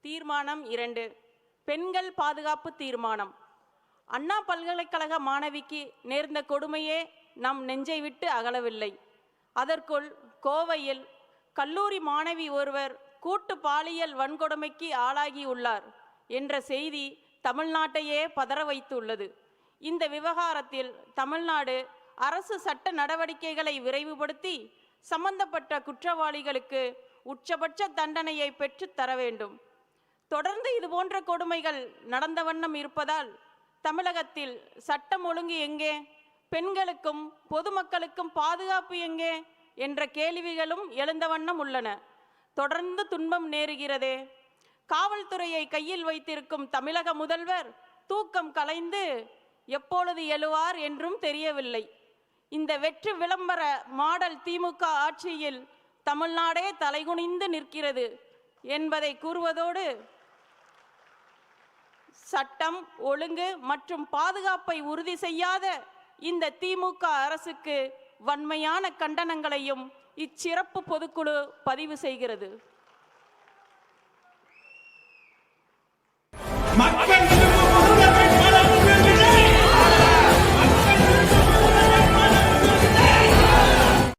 தீர்மானம் 2 பெண்கள் பாதுகாப்பு தீர்மானம். அண்ணா பல்கலைக்கழக மாணவிக்கு நேர்ந்த கொடுமையே நம் நெஞ்சை விட்டு அகலவில்லை. அதற்குள் கோவையில் கல்லூரி மாணவி ஒருவர் கூட்டு பாலியல் வன்கொடுமைக்கு ஆளாகியுள்ளார் என்ற செய்தி தமிழ்நாட்டையே பதற வைத்துள்ளது. இந்த விவகாரத்தில் தமிழ்நாடு அரசு சட்ட நடவடிக்கைகளை விரைவுபடுத்தி சம்பந்தப்பட்ட குற்றவாளிகளுக்கு உச்சபட்ச தண்டனையை பெற்று தர வேண்டும். தொடர்ந்து இதுபோன்ற கொடுமைகள் நடந்த வண்ணம் இருப்பதால் தமிழகத்தில் சட்டம் ஒழுங்கு எங்கே, பெண்களுக்கும் பொதுமக்களுக்கும் பாதுகாப்பு எங்கே என்ற கேள்விகளும் எழுந்த வண்ணம் உள்ளன. தொடர்ந்து துன்பம் நேருகிறதே. காவல்துறையை கையில் வைத்திருக்கும் தமிழக முதல்வர் தூக்கம் கலைந்து எப்பொழுது எழுவார் என்றும் தெரியவில்லை. இந்த வெற்று விளம்பர மாடல் திமுக ஆட்சியில் தமிழ்நாடே தலைகுனிந்து நிற்கிறது என்பதை கூறுவதோடு சட்டம் ஒழுங்கு மற்றும் பாதுகாப்பை உறுதி செய்யாத இந்த திமுக அரசுக்கு வன்மையான கண்டனங்களையும் இச்சிறப்பு பொதுக்குழு பதிவு செய்கிறது.